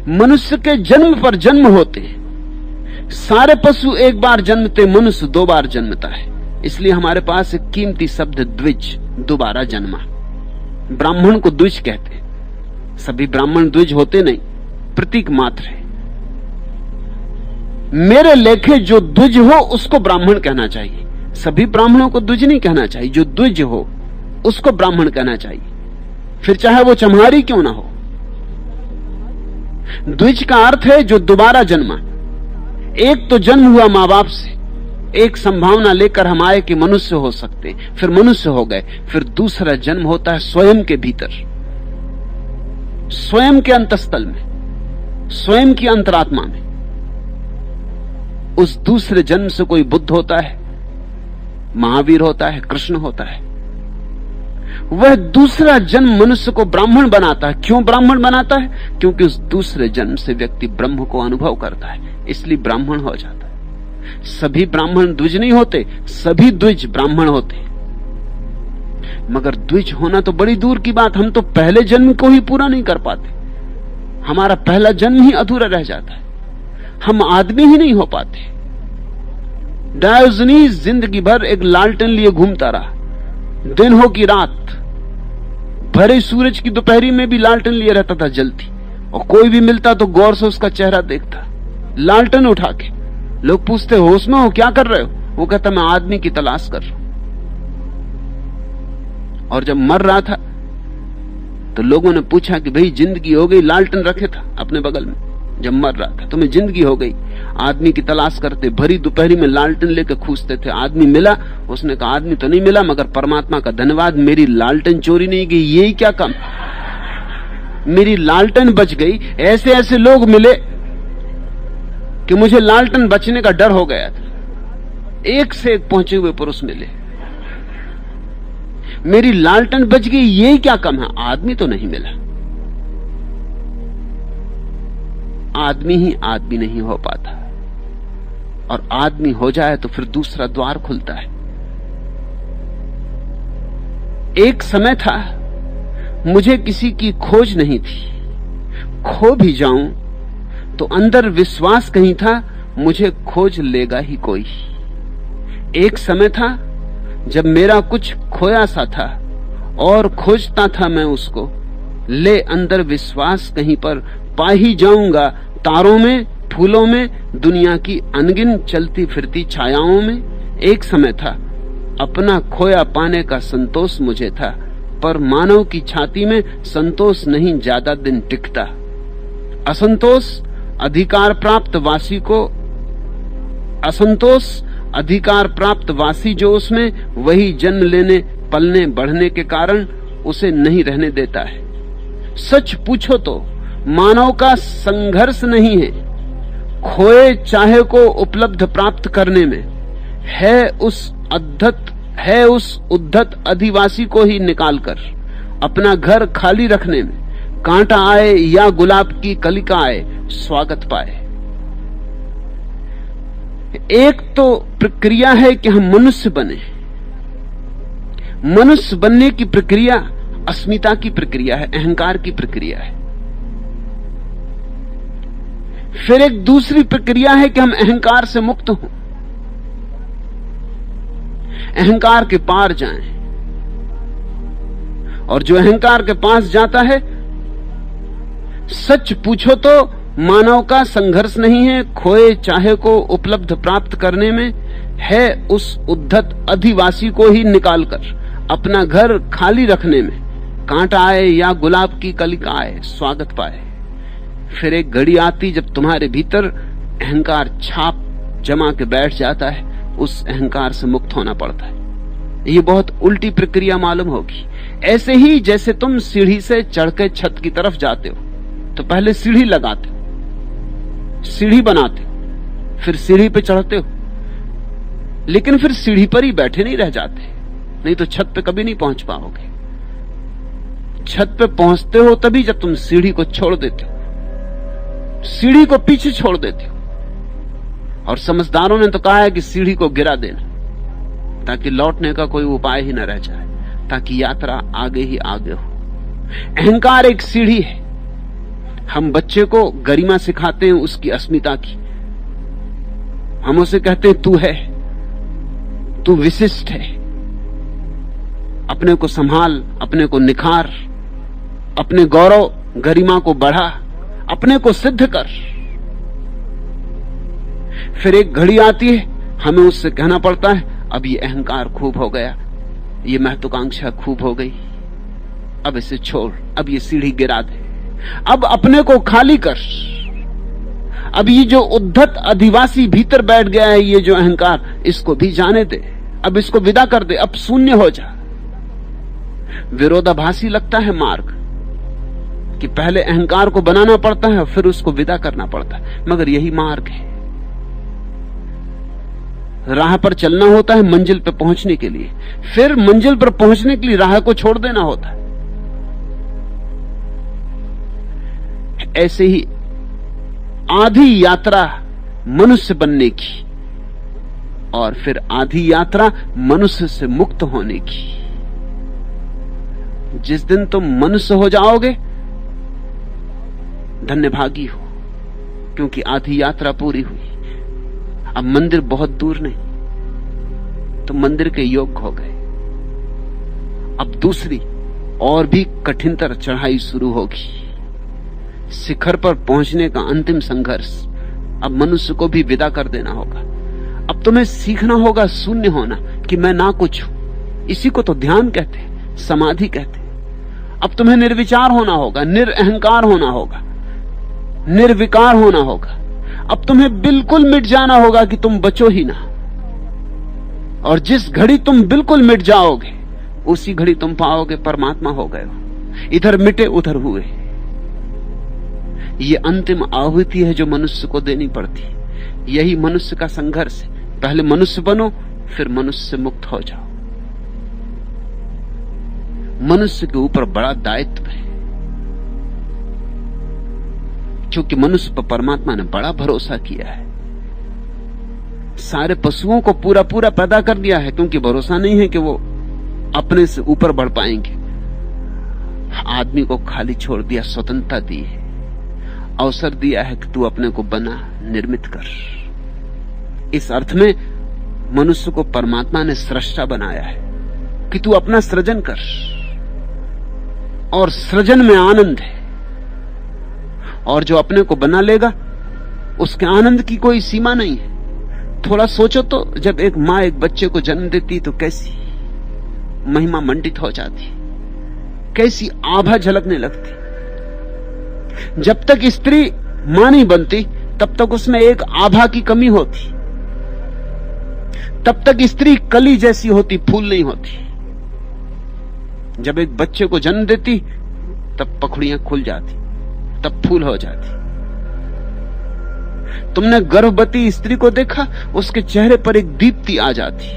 मनुष्य के जन्म पर जन्म होते हैं। सारे पशु एक बार जन्मते, मनुष्य 2 बार जन्मता है। इसलिए हमारे पास एक कीमती शब्द द्विज, दोबारा जन्मा। ब्राह्मण को द्विज कहते हैं। सभी ब्राह्मण द्विज होते नहीं, प्रतीक मात्र है। मेरे लेखे जो द्विज हो उसको ब्राह्मण कहना चाहिए। सभी ब्राह्मणों को द्विज नहीं कहना चाहिए। जो द्विज हो उसको ब्राह्मण कहना चाहिए, फिर चाहे वो चम्हारी क्यों ना हो। द्विज का अर्थ है जो दोबारा जन्मा। एक तो जन्म हुआ मां बाप से, एक संभावना लेकर हम आए कि मनुष्य हो सकते, फिर मनुष्य हो गए। फिर दूसरा जन्म होता है स्वयं के भीतर, स्वयं के अंतस्थल में, स्वयं की अंतरात्मा में। उस दूसरे जन्म से कोई बुद्ध होता है, महावीर होता है, कृष्ण होता है। वह दूसरा जन्म मनुष्य को ब्राह्मण बनाता है। क्यों ब्राह्मण बनाता है? क्योंकि उस दूसरे जन्म से व्यक्ति ब्रह्म को अनुभव करता है, इसलिए ब्राह्मण हो जाता है। सभी ब्राह्मण द्विज नहीं होते, सभी द्विज ब्राह्मण होते। मगर द्विज होना तो बड़ी दूर की बात, हम तो पहले जन्म को ही पूरा नहीं कर पाते। हमारा पहला जन्म ही अधूरा रह जाता है, हम आदमी ही नहीं हो पाते। डायोजनीस जिंदगी भर एक लालटेन लिए घूमता रहा, दिन हो कि रात, भरे सूरज की दोपहरी में भी लालटेन लिए रहता था जलती, और कोई भी मिलता तो गौर से उसका चेहरा देखता, लालटेन उठा के। लोग पूछते होश में हो, क्या कर रहे हो? वो कहता मैं आदमी की तलाश कर रहा हूं। और जब मर रहा था तो लोगों ने पूछा कि भाई जिंदगी हो गई, लालटेन रखे था अपने बगल में जब मर रहा था, तुम्हें जिंदगी हो गई। आदमी की तलाश करते, भरी दोपहरी में लालटेन लेके खूंजते थे। आदमी मिला? उसने कहा आदमी तो नहीं मिला, मगर परमात्मा का धन्यवाद, मेरी लालटेन चोरी नहीं गई। यही क्या कम, मेरी लालटेन बच गई। ऐसे ऐसे लोग मिले कि मुझे लालटेन बचने का डर हो गया था। एक से एक पहुंचे हुए पुरुष मिले, मेरी लालटेन बच गई, यही क्या कम है। आदमी तो नहीं मिला। आदमी ही आदमी नहीं हो पाता, और आदमी हो जाए तो फिर दूसरा द्वार खुलता है। एक समय था मुझे किसी की खोज नहीं थी, खो भी जाऊं तो अंदर विश्वास कहीं था मुझे खोज लेगा ही कोई। एक समय था जब मेरा कुछ खोया सा था और खोजता था मैं उसको, ले अंदर विश्वास कहीं पर पा ही जाऊंगा, तारों में, फूलों में, दुनिया की अनगिन चलती फिरती छायाओं में। एक समय था अपना खोया पाने का संतोष मुझे था, पर मानव की छाती में संतोष नहीं ज्यादा दिन टिकता। असंतोष अधिकार प्राप्त वासी को, असंतोष अधिकार प्राप्त वासी जो उसमें, वही जन्म लेने, पलने, बढ़ने के कारण उसे नहीं रहने देता है। सच पूछो तो मानव का संघर्ष नहीं है खोए चाहे को उपलब्ध प्राप्त करने में, है उस उद्धत अधिवासी को ही निकालकर अपना घर खाली रखने में। कांटा आए या गुलाब की कलिका आए, स्वागत पाए। एक तो प्रक्रिया है कि हम मनुष्य बने। मनुष्य बनने की प्रक्रिया अस्मिता की प्रक्रिया है, अहंकार की प्रक्रिया है। फिर एक दूसरी प्रक्रिया है कि हम अहंकार से मुक्त हों, अहंकार के पार जाएं। और जो अहंकार के पास जाता है, सच पूछो तो मानव का संघर्ष नहीं है खोए चाहे को उपलब्ध प्राप्त करने में, है उस उद्धत अधिवासी को ही निकालकर अपना घर खाली रखने में। कांटा आए या गुलाब की कलिका आए, स्वागत पाए। फिर एक घड़ी आती जब तुम्हारे भीतर अहंकार छाप जमा के बैठ जाता है, उस अहंकार से मुक्त होना पड़ता है। ये बहुत उल्टी प्रक्रिया मालूम होगी। ऐसे ही जैसे तुम सीढ़ी से चढ़ के छत की तरफ जाते हो तो पहले सीढ़ी लगाते हो, सीढ़ी बनाते हो, फिर सीढ़ी पे चढ़ते हो, लेकिन फिर सीढ़ी पर ही बैठे नहीं रह जाते, नहीं तो छत पे कभी नहीं पहुंच पाओगे। छत पे पहुंचते हो तभी जब तुम सीढ़ी को छोड़ देते हो, सीढ़ी को पीछे छोड़ देते हो। और समझदारों ने तो कहा है कि सीढ़ी को गिरा देना ताकि लौटने का कोई उपाय ही न रह जाए, ताकि यात्रा आगे ही आगे हो। अहंकार एक सीढ़ी है, हम बच्चे को गरिमा सिखाते हैं उसकी अस्मिता की। हम उसे कहते हैं तू है, तू विशिष्ट है, अपने को संभाल, अपने को निखार, अपने गौरव गरिमा को बढ़ा, अपने को सिद्ध कर। फिर एक घड़ी आती है, हमें उससे कहना पड़ता है अब ये अहंकार खूब हो गया, ये महत्वाकांक्षा खूब हो गई, अब इसे छोड़, अब ये सीढ़ी गिरा दे, अब अपने को खाली कर, अब ये जो उद्धत अधिवासी भीतर बैठ गया है, ये जो अहंकार, इसको भी जाने दे, अब इसको विदा कर दे, अब शून्य हो जा। विरोधाभासी लगता है मार्ग कि पहले अहंकार को बनाना पड़ता है फिर उसको विदा करना पड़ता है, मगर यही मार्ग है। राह पर चलना होता है मंजिल पर पहुंचने के लिए, फिर मंजिल पर पहुंचने के लिए राह को छोड़ देना होता है। ऐसे ही आधी यात्रा मनुष्य बनने की और फिर आधी यात्रा मनुष्य से मुक्त होने की। जिस दिन तुम मनुष्य हो जाओगे धन्यभागी हो, क्योंकि आधी यात्रा पूरी हुई। अब मंदिर बहुत दूर नहीं, तो मंदिर के योग्य हो गए। अब दूसरी और भी कठिनतर चढ़ाई शुरू होगी, शिखर पर पहुंचने का अंतिम संघर्ष। अब मनुष्य को भी विदा कर देना होगा। अब तुम्हें सीखना होगा शून्य होना, कि मैं ना कुछ हूं। इसी को तो ध्यान कहते हैं, समाधि कहते हैं। अब तुम्हें निर्विचार होना होगा, निरअहंकार होना होगा, निर्विकार होना होगा। अब तुम्हें बिल्कुल मिट जाना होगा कि तुम बचो ही ना, और जिस घड़ी तुम बिल्कुल मिट जाओगे उसी घड़ी तुम पाओगे परमात्मा हो गए हो। इधर मिटे उधर हुए। ये अंतिम आहुति है जो मनुष्य को देनी पड़ती। यही मनुष्य का संघर्ष है। पहले मनुष्य बनो, फिर मनुष्य से मुक्त हो जाओ। मनुष्य के ऊपर बड़ा दायित्व है, क्योंकि मनुष्य पर परमात्मा ने बड़ा भरोसा किया है। सारे पशुओं को पूरा पूरा पैदा कर दिया है, क्योंकि भरोसा नहीं है कि वो अपने से ऊपर बढ़ पाएंगे। आदमी को खाली छोड़ दिया, स्वतंत्रता दी है, अवसर दिया है कि तू अपने को बना, निर्मित कर। इस अर्थ में मनुष्य को परमात्मा ने सृष्टा बनाया है कि तू अपना सृजन कर, और सृजन में आनंद है। और जो अपने को बना लेगा उसके आनंद की कोई सीमा नहीं है। थोड़ा सोचो तो, जब एक मां एक बच्चे को जन्म देती तो कैसी महिमा मंडित हो जाती, कैसी आभा झलकने लगती। जब तक स्त्री मां नहीं बनती तब तक उसमें एक आभा की कमी होती, तब तक स्त्री कली जैसी होती, फूल नहीं होती। जब एक बच्चे को जन्म देती तब पखड़ियां खुल जाती, तब फूल हो जाती। तुमने गर्भवती स्त्री को देखा, उसके चेहरे पर एक दीप्ति आ जाती,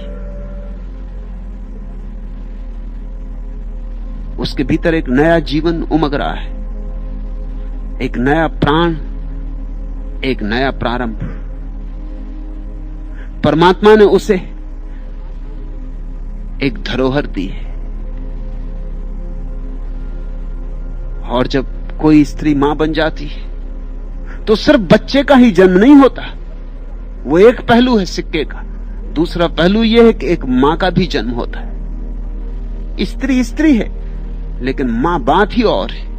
उसके भीतर एक नया जीवन उमग रहा है, एक नया प्राण, एक नया प्रारंभ। परमात्मा ने उसे एक धरोहर दी है। और जब कोई स्त्री मां बन जाती है तो सिर्फ बच्चे का ही जन्म नहीं होता, वो एक पहलू है सिक्के का। दूसरा पहलू यह है कि एक मां का भी जन्म होता है। स्त्री स्त्री है, लेकिन मां बात ही और है।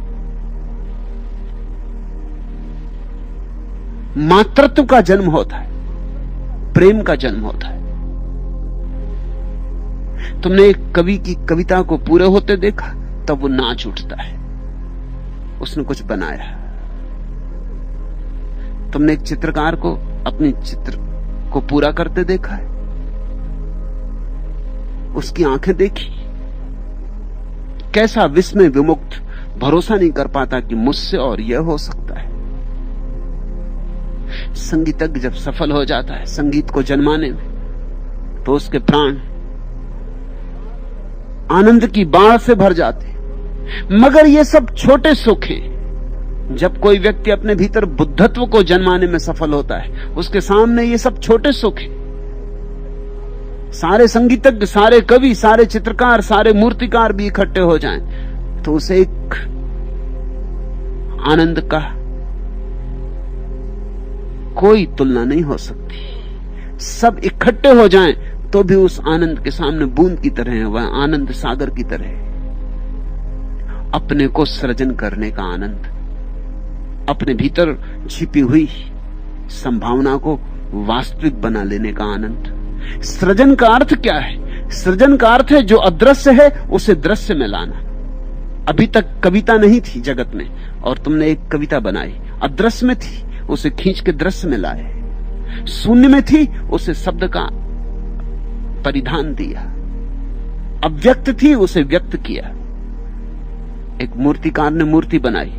मातृत्व का जन्म होता है, प्रेम का जन्म होता है। तुमने एक कवि की कविता को पूरे होते देखा, तब वो नाच उठता है, उसने कुछ बनाया। तुमने एक चित्रकार को अपनी चित्र को पूरा करते देखा है, उसकी आंखें देखी, कैसा विस्मय विमुक्त, भरोसा नहीं कर पाता कि मुझसे और यह हो सकता है। संगीतज्ञ जब सफल हो जाता है संगीत को जन्माने में, तो उसके प्राण आनंद की बाढ़ से भर जाते। मगर ये सब छोटे सुख हैं। जब कोई व्यक्ति अपने भीतर बुद्धत्व को जन्माने में सफल होता है, उसके सामने ये सब छोटे सुख हैं। सारे संगीतज्ञ, सारे कवि, सारे चित्रकार, सारे मूर्तिकार भी इकट्ठे हो जाएं, तो उसे एक आनंद का कोई तुलना नहीं हो सकती। सब इकट्ठे हो जाएं तो भी उस आनंद के सामने बूंद की तरह है, वह आनंद सागर की तरह है। अपने को सृजन करने का आनंद, अपने भीतर छिपी हुई संभावना को वास्तविक बना लेने का आनंद। सृजन का अर्थ क्या है? सृजन का अर्थ है जो अदृश्य है उसे दृश्य में लाना। अभी तक कविता नहीं थी जगत में और तुमने एक कविता बनाई, अदृश्य में थी, उसे खींच के दृश्य में लाए। शून्य में थी, उसे शब्द का परिधान दिया। अव्यक्त थी, उसे व्यक्त किया। एक मूर्तिकार ने मूर्ति बनाई,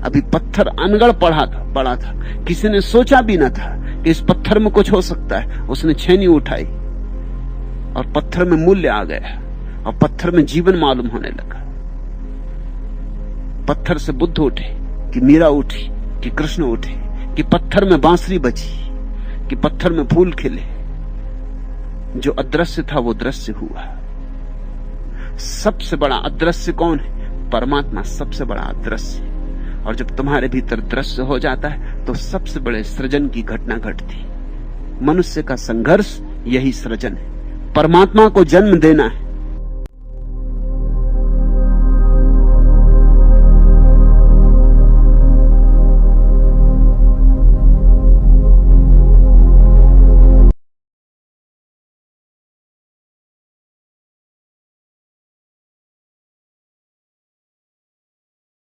अभी पत्थर अनगढ़ पड़ा था, किसी ने सोचा भी न था कि इस पत्थर में कुछ हो सकता है। उसने छेनी उठाई और पत्थर में मूल्य आ गया और पत्थर में जीवन मालूम होने लगा। पत्थर से बुद्ध उठे कि मीरा उठी कि कृष्ण उठे, कि पत्थर में बांसुरी बजी, कि पत्थर में फूल खिले। जो अदृश्य था वो दृश्य हुआ। सबसे बड़ा अदृश्य कौन है? परमात्मा सबसे बड़ा अदृश्य। और जब तुम्हारे भीतर दृश्य हो जाता है तो सबसे बड़े सृजन की घटना घटती। मनुष्य का संघर्ष यही सृजन है। परमात्मा को जन्म देना है,